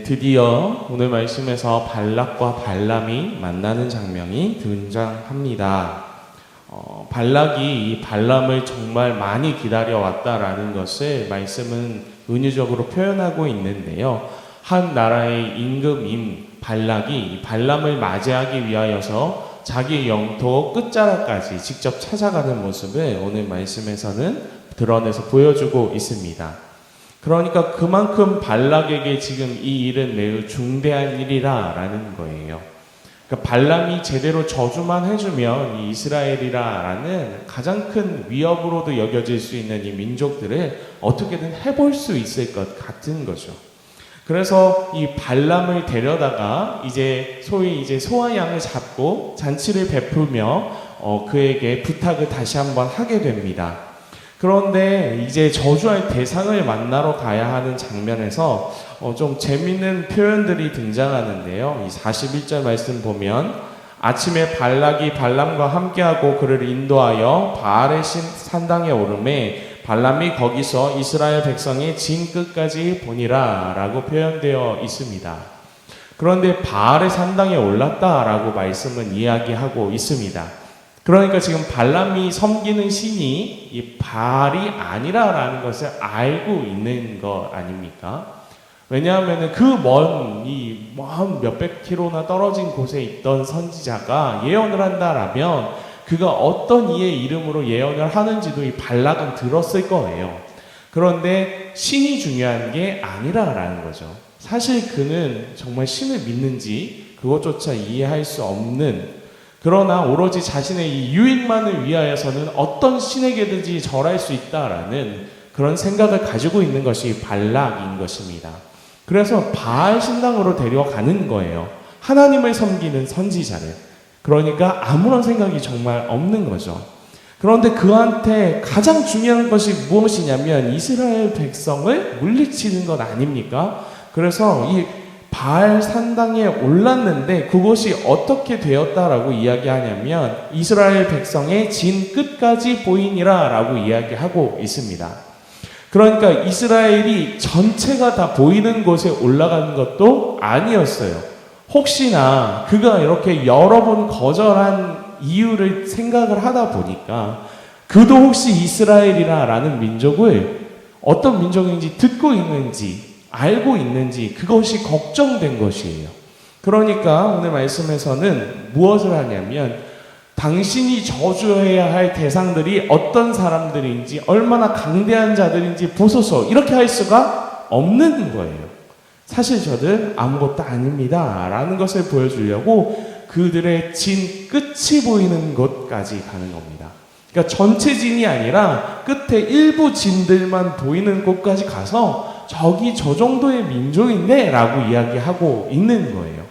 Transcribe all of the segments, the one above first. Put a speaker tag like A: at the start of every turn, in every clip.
A: 드디어 오늘 말씀에서 발락과 발람이 만나는 장면이 등장합니다. 발락이 이 발람을 정말 많이 기다려왔다라는 것을 말씀은 은유적으로 표현하고 있는데요. 한 나라의 임금인 발락이 발람을 맞이하기 위하여서 자기 영토 끝자락까지 직접 찾아가는 모습을 오늘 말씀에서는 드러내서 보여주고 있습니다. 그러니까 그만큼 발락에게 지금 이 일은 매우 중대한 일이라라는 거예요. 그러니까 발람이 제대로 저주만 해주면 이 이스라엘이라는 가장 큰 위협으로도 여겨질 수 있는 이 민족들을 어떻게든 해볼 수 있을 것 같은 거죠. 그래서 이 발람을 데려다가 소위 소와 양을 잡고 잔치를 베풀며 그에게 부탁을 다시 한번 하게 됩니다. 그런데 이제 저주할 대상을 만나러 가야 하는 장면에서 좀 재밌는 표현들이 등장하는데요. 이 41절 말씀 보면 아침에 발락이 발람과 함께하고 그를 인도하여 바알의 산당에 오르매 발람이 거기서 이스라엘 백성의 진 끝까지 보니라 라고 표현되어 있습니다. 그런데 바알의 산당에 올랐다라고 말씀은 이야기하고 있습니다. 그러니까 지금 발람이 섬기는 신이 이 바알이 아니라라는 것을 알고 있는 것 아닙니까? 왜냐하면 그 먼 몇백 킬로나 떨어진 곳에 있던 선지자가 예언을 한다라면 그가 어떤 이의 이름으로 예언을 하는지도 이 발락은 들었을 거예요. 그런데 신이 중요한 게 아니라라는 거죠. 사실 그는 정말 신을 믿는지 그것조차 이해할 수 없는, 그러나 오로지 자신의 이 유익만을 위하여서는 어떤 신에게든지 절할 수 있다라는 그런 생각을 가지고 있는 것이 발락인 것입니다. 그래서 바알 신당으로 데려가는 거예요. 하나님을 섬기는 선지자를. 그러니까 아무런 생각이 정말 없는 거죠. 그런데 그한테 가장 중요한 것이 무엇이냐면 이스라엘 백성을 물리치는 것 아닙니까? 그래서 이 바알 산당에 올랐는데 그것이 어떻게 되었다라고 이야기하냐면 이스라엘 백성의 진 끝까지 보이니라 라고 이야기하고 있습니다. 그러니까 이스라엘이 전체가 다 보이는 곳에 올라가는 것도 아니었어요. 혹시나 그가 이렇게 여러 번 거절한 이유를 생각을 하다 보니까 그도 혹시 이스라엘이라는 민족을 어떤 민족인지 듣고 있는지 알고 있는지 그것이 걱정된 것이에요. 그러니까 오늘 말씀에서는 무엇을 하냐면 당신이 저주해야 할 대상들이 어떤 사람들인지 얼마나 강대한 자들인지 보소서 이렇게 할 수가 없는 거예요. 사실 저들 아무것도 아닙니다 라는 것을 보여주려고 그들의 진 끝이 보이는 곳까지 가는 겁니다. 그러니까 전체 진이 아니라 끝에 일부 진들만 보이는 곳까지 가서 저기 저 정도의 민족인데 라고 이야기하고 있는 거예요.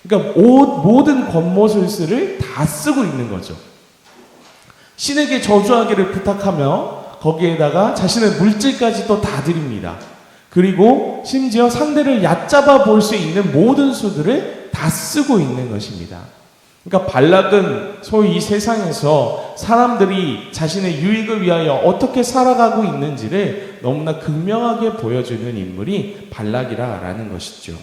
A: 그러니까 모든 권모술수를 다 쓰고 있는 거죠. 신에게 저주하기를 부탁하며 거기에다가 자신의 물질까지 또 다 드립니다. 그리고 심지어 상대를 얕잡아 볼 수 있는 모든 수들을 다 쓰고 있는 것입니다. 그러니까 발락은 소위 이 세상에서 사람들이 자신의 유익을 위하여 어떻게 살아가고 있는지를 너무나 극명하게 보여주는 인물이 발락이라는 것이죠.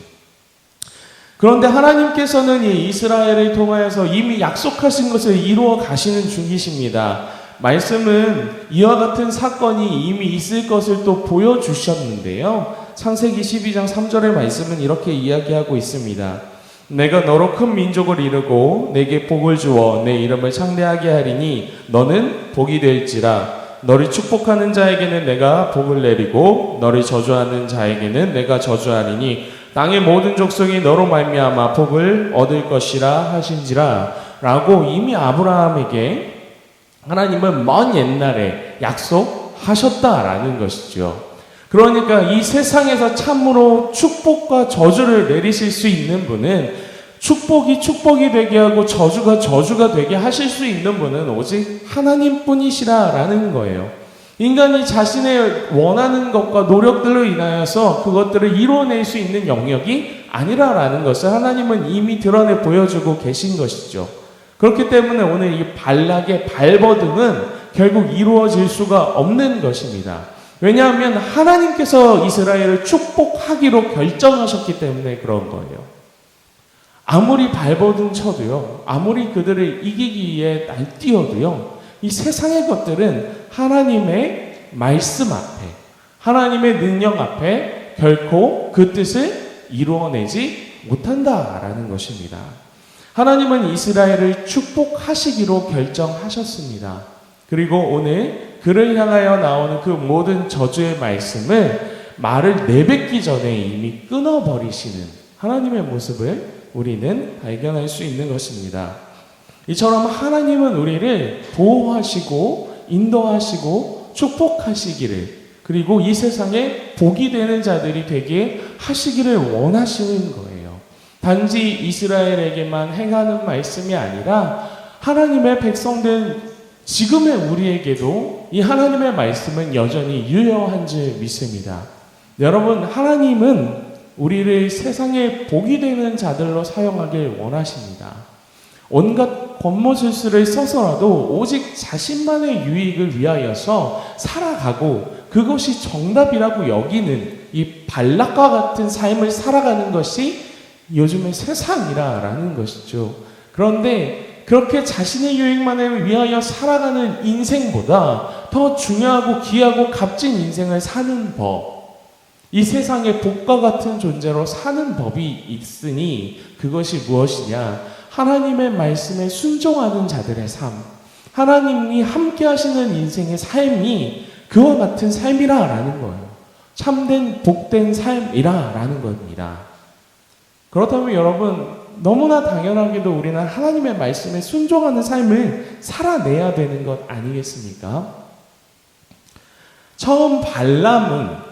A: 그런데 하나님께서는 이 이스라엘을 통하여서 이미 약속하신 것을 이루어 가시는 중이십니다. 말씀은 이와 같은 사건이 이미 있을 것을 또 보여주셨는데요. 창세기 12장 3절의 말씀은 이렇게 이야기하고 있습니다. 내가 너로 큰 민족을 이루고 내게 복을 주어 내 이름을 창대하게 하리니 너는 복이 될지라. 너를 축복하는 자에게는 내가 복을 내리고 너를 저주하는 자에게는 내가 저주하리니 땅의 모든 족속이 너로 말미암아 복을 얻을 것이라 하신지라 라고 이미 아브라함에게 하나님은 먼 옛날에 약속하셨다라는 것이죠. 그러니까 이 세상에서 참으로 축복과 저주를 내리실 수 있는 분은 축복이 축복이 되게 하고 저주가 저주가 되게 하실 수 있는 분은 오직 하나님뿐이시라라는 거예요. 인간이 자신의 원하는 것과 노력들로 인하여서 그것들을 이루어낼 수 있는 영역이 아니라라는 것을 하나님은 이미 드러내 보여주고 계신 것이죠. 그렇기 때문에 오늘 이 발락의 발버둥은 결국 이루어질 수가 없는 것입니다. 왜냐하면 하나님께서 이스라엘을 축복하기로 결정하셨기 때문에 그런 거예요. 아무리 발버둥 쳐도요, 아무리 그들을 이기기 위해 날뛰어도요, 이 세상의 것들은 하나님의 말씀 앞에, 하나님의 능력 앞에 결코 그 뜻을 이루어내지 못한다라는 것입니다. 하나님은 이스라엘을 축복하시기로 결정하셨습니다. 그리고 오늘 그를 향하여 나오는 그 모든 저주의 말씀을 말을 내뱉기 전에 이미 끊어버리시는 하나님의 모습을 우리는 발견할 수 있는 것입니다. 이처럼 하나님은 우리를 보호하시고 인도하시고 축복하시기를, 그리고 이 세상에 복이 되는 자들이 되게 하시기를 원하시는 거예요. 단지 이스라엘에게만 행하는 말씀이 아니라 하나님의 백성된 지금의 우리에게도 이 하나님의 말씀은 여전히 유효한 줄 믿습니다. 여러분, 하나님은 우리를 세상에 복이 되는 자들로 사용하길 원하십니다. 온갖 권모술수를 써서라도 오직 자신만의 유익을 위하여서 살아가고 그것이 정답이라고 여기는 이 발락과 같은 삶을 살아가는 것이 요즘의 세상이라는 것이죠. 그런데 그렇게 자신의 유익만을 위하여 살아가는 인생보다 더 중요하고 귀하고 값진 인생을 사는 법, 이 세상에 복과 같은 존재로 사는 법이 있으니 그것이 무엇이냐? 하나님의 말씀에 순종하는 자들의 삶, 하나님이 함께 하시는 인생의 삶이 그와 같은 삶이라라는 거예요. 참된 복된 삶이라라는 겁니다. 그렇다면 여러분, 너무나 당연하게도 우리는 하나님의 말씀에 순종하는 삶을 살아내야 되는 것 아니겠습니까? 처음 발람은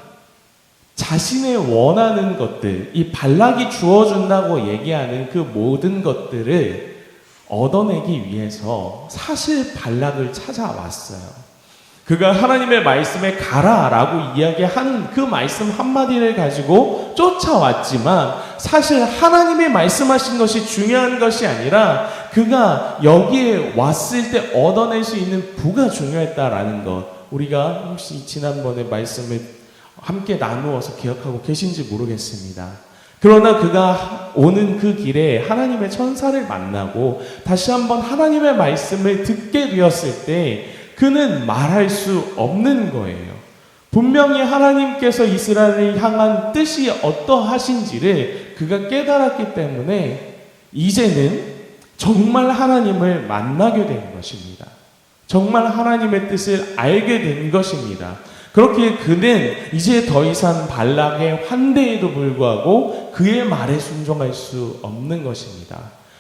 A: 자신의 원하는 것들, 이 발락이 주어준다고 얘기하는 그 모든 것들을 얻어내기 위해서 사실 발락을 찾아왔어요. 그가 하나님의 말씀에 가라라고 이야기하는 그 말씀 한마디를 가지고 쫓아왔지만 사실 하나님이 말씀하신 것이 중요한 것이 아니라 그가 여기에 왔을 때 얻어낼 수 있는 부가 중요했다라는 것, 우리가 혹시 지난번에 말씀을 함께 나누어서 기억하고 계신지 모르겠습니다. 그러나 그가 오는 그 길에 하나님의 천사를 만나고 다시 한번 하나님의 말씀을 듣게 되었을 때 그는 말할 수 없는 거예요. 분명히 하나님께서 이스라엘을 향한 뜻이 어떠하신지를 그가 깨달았기 때문에 이제는 정말 하나님을 만나게 된 것입니다. 정말 하나님의 뜻을 알게 된 것입니다. 그렇게 그는 이제 더 이상 발락의 환대에도 불구하고 그의 말에 순종할 수 없는 것입니다.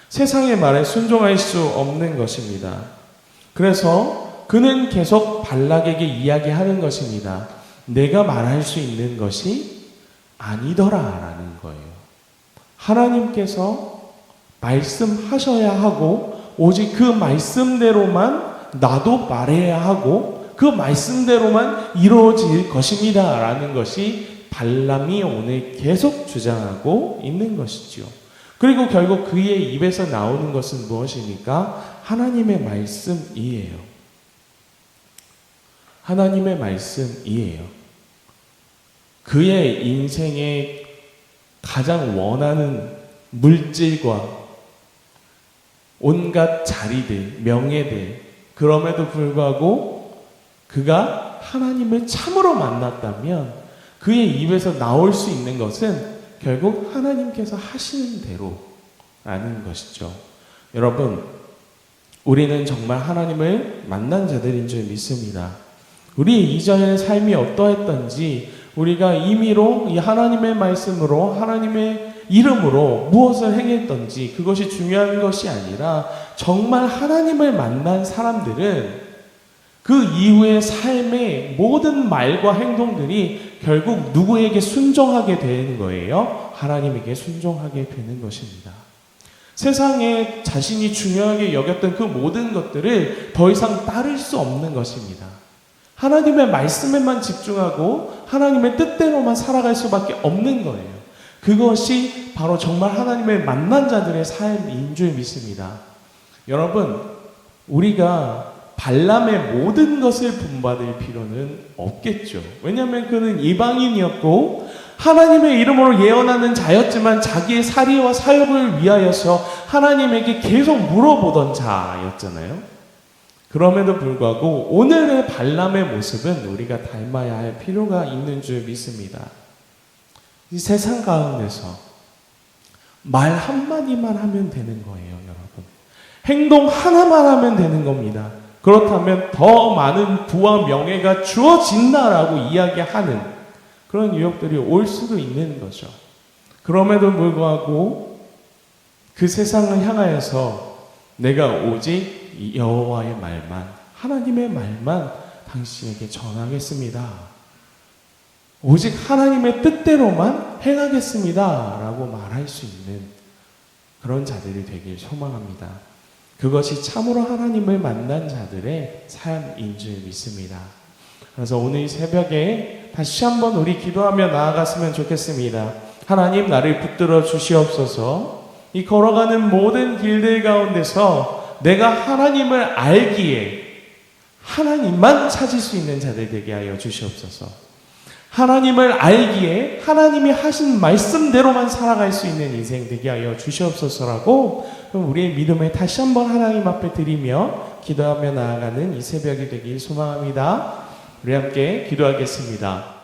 A: 세상의 말에 순종할 수 없는 것입니다. 그래서 그는 계속 발락에게 이야기하는 것입니다. 내가 말할 수 있는 것이 아니더라라는 거예요. 하나님께서 말씀하셔야 하고 오직 그 말씀대로만 나도 말해야 하고 그 말씀대로만 이루어질 것입니다 라는 것이 발람이 오늘 계속 주장하고 있는 것이지요. 그리고 결국 그의 입에서 나오는 것은 무엇입니까? 하나님의 말씀이에요. 하나님의 말씀이에요. 그의 인생에 가장 원하는 물질과 온갖 자리들, 명예들, 그럼에도 불구하고 그가 하나님을 참으로 만났다면 그의 입에서 나올 수 있는 것은 결국 하나님께서 하시는 대로라는 것이죠. 여러분, 우리는 정말 하나님을 만난 자들인 줄 믿습니다. 우리 이전의 삶이 어떠했던지 우리가 임의로 이 하나님의 말씀으로 하나님의 이름으로 무엇을 행했던지 그것이 중요한 것이 아니라 정말 하나님을 만난 사람들은 그 이후의 삶의 모든 말과 행동들이 결국 누구에게 순종하게 되는 거예요? 하나님에게 순종하게 되는 것입니다. 세상에 자신이 중요하게 여겼던 그 모든 것들을 더 이상 따를 수 없는 것입니다. 하나님의 말씀에만 집중하고 하나님의 뜻대로만 살아갈 수밖에 없는 거예요. 그것이 바로 정말 하나님을 만난 자들의 삶인 줄 믿습니다. 여러분, 우리가 발람의 모든 것을 본받을 필요는 없겠죠. 왜냐하면 그는 이방인이었고 하나님의 이름으로 예언하는 자였지만 자기의 사리와 사역을 위하여서 하나님에게 계속 물어보던 자였잖아요. 그럼에도 불구하고 오늘의 발람의 모습은 우리가 닮아야 할 필요가 있는 줄 믿습니다. 이 세상 가운데서 말 한마디만 하면 되는 거예요, 여러분. 행동 하나만 하면 되는 겁니다. 그렇다면 더 많은 부와 명예가 주어진다라고 이야기하는 그런 유혹들이 올 수도 있는 거죠. 그럼에도 불구하고 그 세상을 향하여서 내가 오직 여호와의 말만, 하나님의 말만 당신에게 전하겠습니다. 오직 하나님의 뜻대로만 행하겠습니다. 라고 말할 수 있는 그런 자들이 되길 소망합니다. 그것이 참으로 하나님을 만난 자들의 삶인 줄 믿습니다. 그래서 오늘 이 새벽에 다시 한번 우리 기도하며 나아갔으면 좋겠습니다. 하나님, 나를 붙들어 주시옵소서. 이 걸어가는 모든 길들 가운데서 내가 하나님을 알기에 하나님만 찾을 수 있는 자들 되게 하여 주시옵소서. 하나님을 알기에 하나님이 하신 말씀대로만 살아갈 수 있는 인생 되게 하여 주시옵소서라고 우리의 믿음을 다시 한번 하나님 앞에 드리며 기도하며 나아가는 이 새벽이 되길 소망합니다. 우리 함께 기도하겠습니다.